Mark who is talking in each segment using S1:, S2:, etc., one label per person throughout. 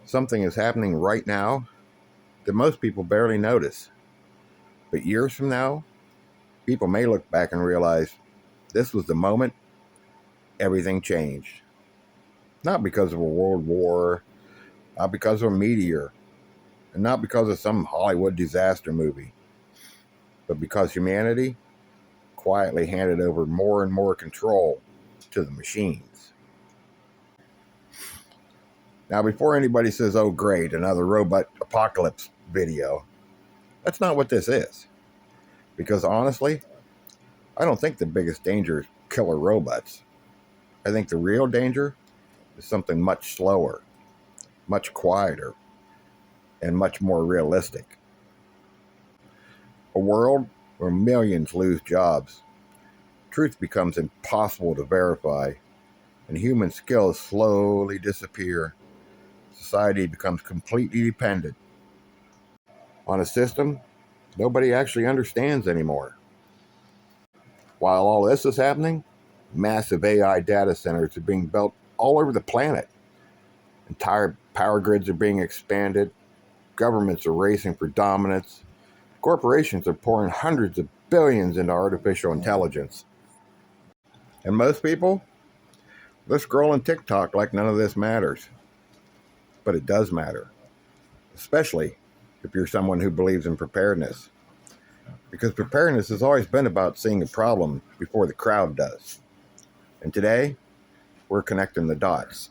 S1: Something is happening right now that most people barely notice. But years from now, people may look back and realize this was the moment everything changed. Not because of a world war, not because of a meteor, and not because of some Hollywood disaster movie, but because humanity quietly handed over more and more control to the machines. Now, before anybody says, oh, great, another robot apocalypse video, that's not what this is. Because honestly, I don't think the biggest danger is killer robots. I think the real danger is something much slower, much quieter, and much more realistic. A world where millions lose jobs, truth becomes impossible to verify, and human skills slowly disappear. Society becomes completely dependent on a system nobody actually understands anymore. While all this is happening, massive AI data centers are being built all over the planet. Entire power grids are being expanded. Governments are racing for dominance. Corporations are pouring hundreds of billions into artificial intelligence. And most people, they're scrolling TikTok like none of this matters. But it does matter, especially if you're someone who believes in preparedness. Because preparedness has always been about seeing a problem before the crowd does. And today, we're connecting the dots.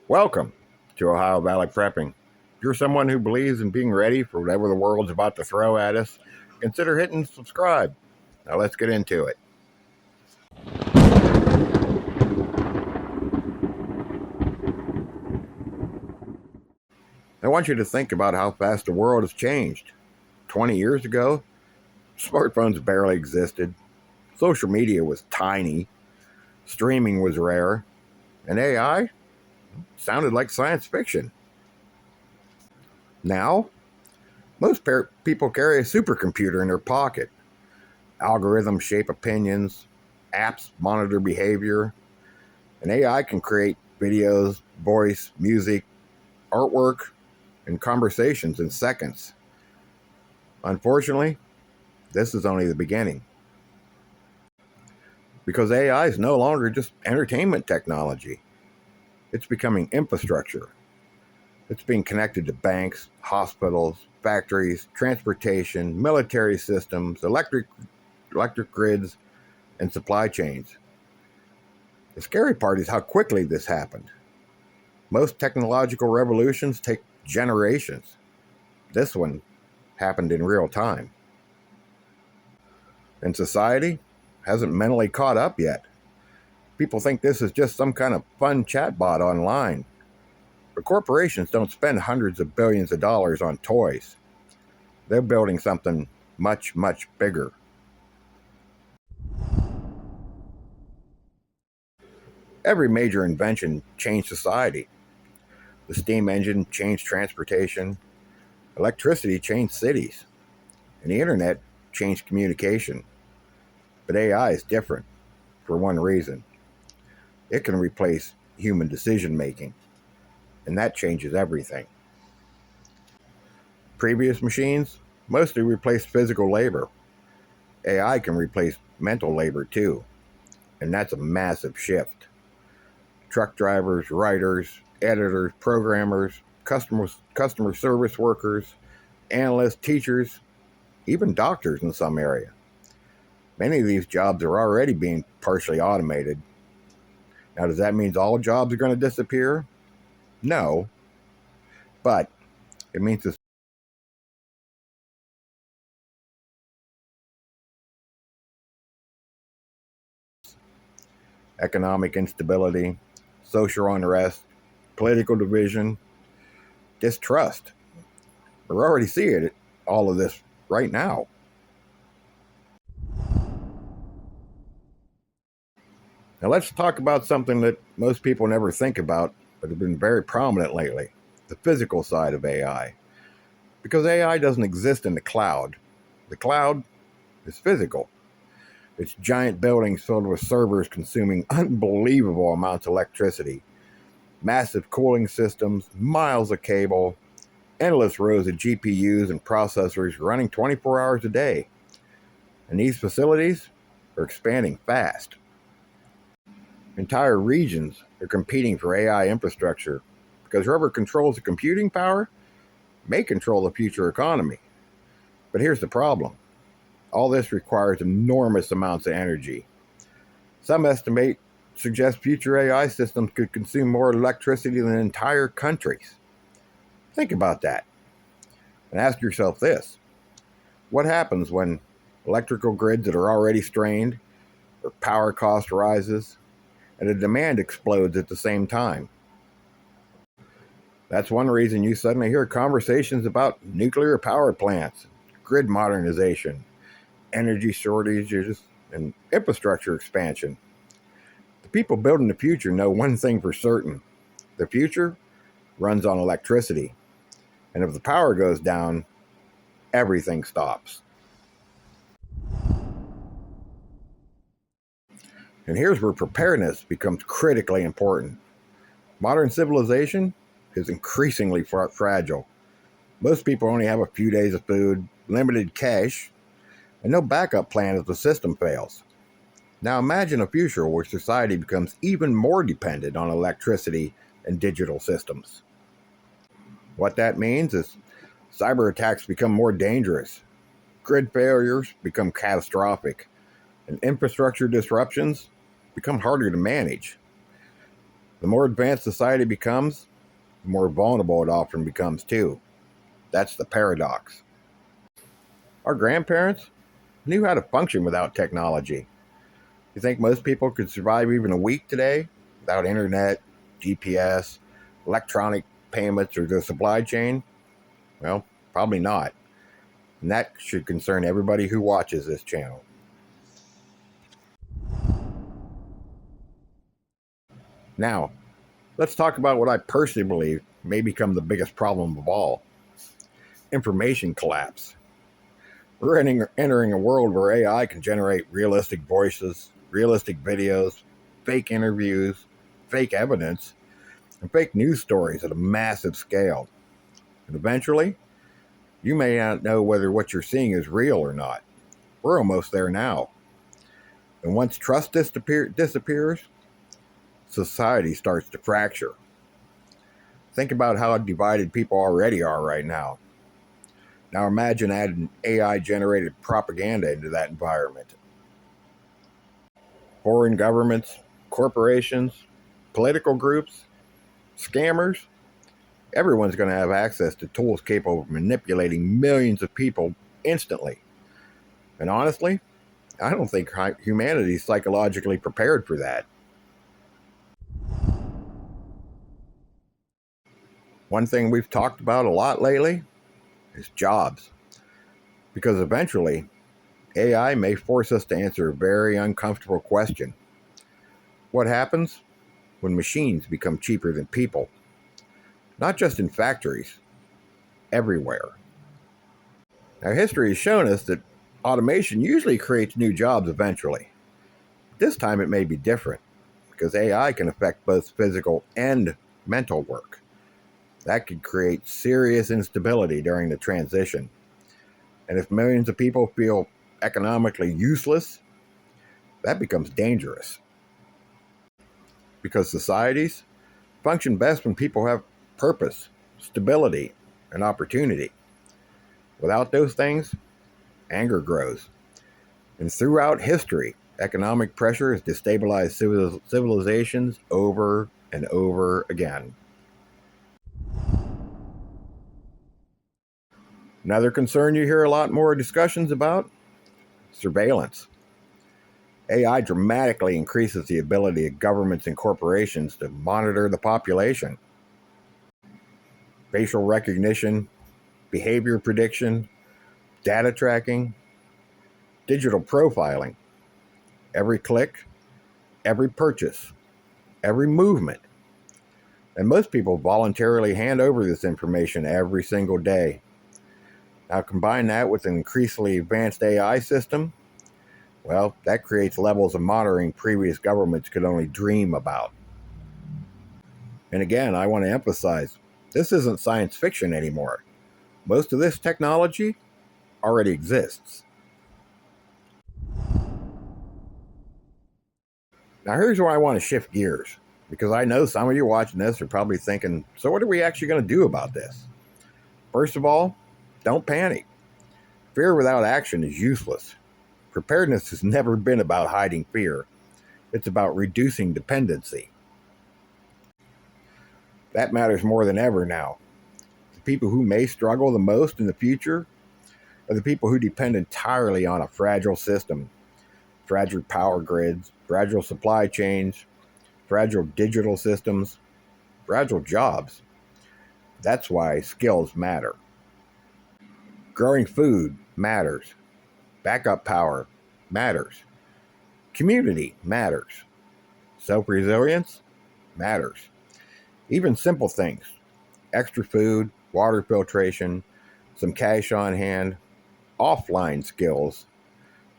S1: Welcome to Ohio Valley Prepping. If you're someone who believes in being ready for whatever the world's about to throw at us, consider hitting subscribe. Now let's get into it. I want you to think about how fast the world has changed. 20 years ago, smartphones barely existed, social media was tiny, streaming was rare, and AI sounded like science fiction. Now, most people carry a supercomputer in their pocket. Algorithms shape opinions, apps monitor behavior, and AI can create videos, voice, music, artwork, and conversations in seconds. Unfortunately, this is only the beginning. Because AI is no longer just entertainment technology. It's becoming infrastructure. It's being connected to banks, hospitals, factories, transportation, military systems, electric grids, and supply chains. The scary part is how quickly this happened. Most technological revolutions take generations. This one happened in real time. And society hasn't mentally caught up yet. People think this is just some kind of fun chatbot online. But corporations don't spend hundreds of billions of dollars on toys. They're building something much, much bigger. Every major invention changed society. The steam engine changed transportation, electricity changed cities, and the internet changed communication. But AI is different for one reason. It can replace human decision making, and that changes everything. Previous machines mostly replaced physical labor. AI can replace mental labor too, and that's a massive shift. Truck drivers, writers, editors, programmers, customer service workers, analysts, teachers, even doctors in some area. Many of these jobs are already being partially automated. Now, does that mean all jobs are going to disappear? No, but it means this economic instability, social unrest, political division, distrust. We're already seeing all of this right now. Now let's talk about something that most people never think about, but have been very prominent lately, the physical side of AI. Because AI doesn't exist in the cloud. The cloud is physical. It's giant buildings filled with servers consuming unbelievable amounts of electricity. Massive cooling systems, miles of cable, endless rows of GPUs and processors running 24 hours a day. And these facilities are expanding fast. Entire regions are competing for AI infrastructure because whoever controls the computing power may control the future economy. But here's the problem. All this requires enormous amounts of energy. Some estimate suggest future AI systems could consume more electricity than entire countries. Think about that and ask yourself this. What happens when electrical grids that are already strained, or power cost rises, and the demand explodes at the same time? That's one reason you suddenly hear conversations about nuclear power plants, grid modernization, energy shortages, and infrastructure expansion. The people building the future know one thing for certain. The future runs on electricity. And if the power goes down, everything stops. And here's where preparedness becomes critically important. Modern civilization is increasingly fragile. Most people only have a few days of food, limited cash, and no backup plan if the system fails. Now imagine a future where society becomes even more dependent on electricity and digital systems. What that means is cyber attacks become more dangerous, grid failures become catastrophic, and infrastructure disruptions become harder to manage. The more advanced society becomes, the more vulnerable it often becomes too. That's the paradox. Our grandparents knew how to function without technology. You think most people could survive even a week today without internet, GPS, electronic payments, or the supply chain? Well, probably not. And that should concern everybody who watches this channel. Now, let's talk about what I personally believe may become the biggest problem of all: information collapse. We're entering a world where AI can generate realistic voices, realistic videos, fake interviews, fake evidence, and fake news stories at a massive scale. And eventually, you may not know whether what you're seeing is real or not. We're almost there now. And once trust disappears, society starts to fracture. Think about how divided people already are right now. Now imagine adding AI generated propaganda into that environment. Foreign governments, corporations, political groups, scammers, everyone's going to have access to tools capable of manipulating millions of people instantly. And honestly, I don't think humanity is psychologically prepared for that. One thing we've talked about a lot lately is jobs. Because eventually, AI may force us to answer a very uncomfortable question. What happens when machines become cheaper than people? Not just in factories, everywhere. Now, history has shown us that automation usually creates new jobs eventually. This time it may be different because AI can affect both physical and mental work. That could create serious instability during the transition. And if millions of people feel economically useless, that becomes dangerous. Because societies function best when people have purpose, stability, and opportunity. Without those things, anger grows. And throughout history, economic pressure has destabilized civilizations over and over again. Another concern you hear a lot more discussions about: surveillance. AI dramatically increases the ability of governments and corporations to monitor the population. Facial recognition, behavior prediction, data tracking, digital profiling. Every click, every purchase, every movement. And most people voluntarily hand over this information every single day. Now combine that with an increasingly advanced AI system, well, that creates levels of monitoring previous governments could only dream about. And again, I want to emphasize, this isn't science fiction anymore. Most of this technology already exists. Now, here's where I want to shift gears, because I know some of you watching this are probably thinking, so what are we actually going to do about this? First of all, don't panic. Fear without action is useless. Preparedness has never been about hiding fear. It's about reducing dependency. That matters more than ever now. The people who may struggle the most in the future are the people who depend entirely on a fragile system, fragile power grids, fragile supply chains, fragile digital systems, fragile jobs. That's why skills matter. Growing food matters. Backup power matters. Community matters. Self-reliance matters. Even simple things, extra food, water filtration, some cash on hand, offline skills,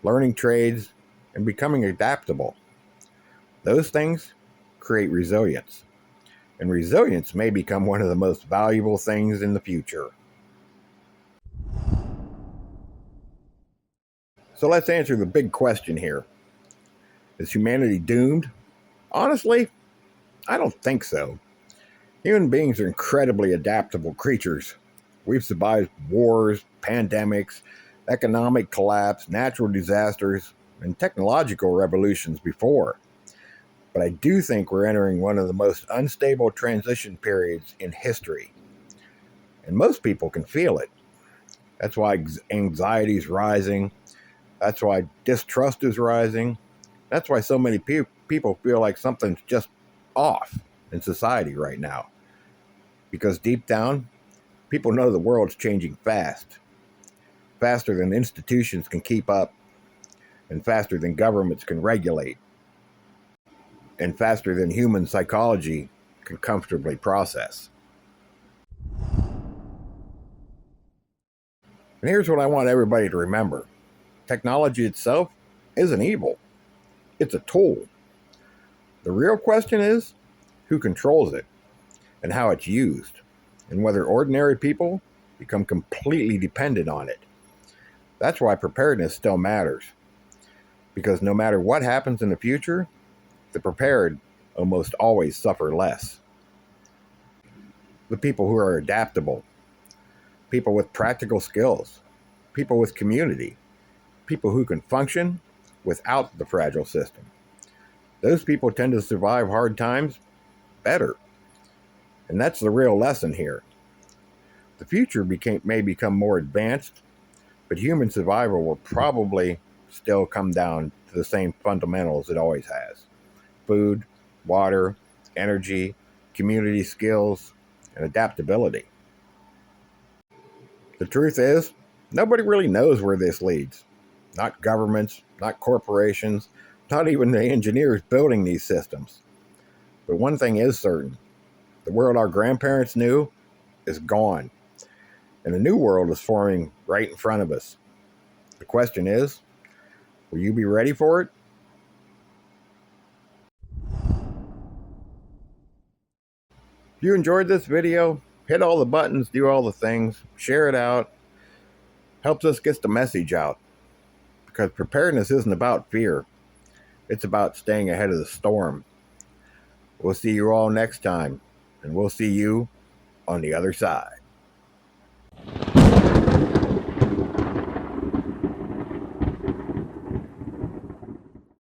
S1: learning trades, and becoming adaptable. Those things create resilience. And resilience may become one of the most valuable things in the future. So let's answer the big question here. Is humanity doomed? Honestly, I don't think so. Human beings are incredibly adaptable creatures. We've survived wars, pandemics, economic collapse, natural disasters, and technological revolutions before. But I do think we're entering one of the most unstable transition periods in history. And most people can feel it. That's why anxiety is rising. That's why distrust is rising. That's why so many people feel like something's just off in society right now. Because deep down, people know the world's changing fast. Faster than institutions can keep up, and faster than governments can regulate, and faster than human psychology can comfortably process. And here's what I want everybody to remember. Technology itself isn't evil. It's a tool. The real question is who controls it and how it's used, and whether ordinary people become completely dependent on it. That's why preparedness still matters. Because no matter what happens in the future, the prepared almost always suffer less. The people who are adaptable, people with practical skills, people with community, people who can function without the fragile system. Those people tend to survive hard times better. And that's the real lesson here. The future may become more advanced, but human survival will probably still come down to the same fundamentals it always has: food, water, energy, community skills, and adaptability. The truth is, nobody really knows where this leads. Not governments, not corporations, not even the engineers building these systems. But one thing is certain: the world our grandparents knew is gone, and a new world is forming right in front of us. The question is, will you be ready for it? If you enjoyed this video, hit all the buttons, do all the things, share it out. Helps us get the message out. Because preparedness isn't about fear. It's about staying ahead of the storm. We'll see you all next time, and we'll see you on the other side.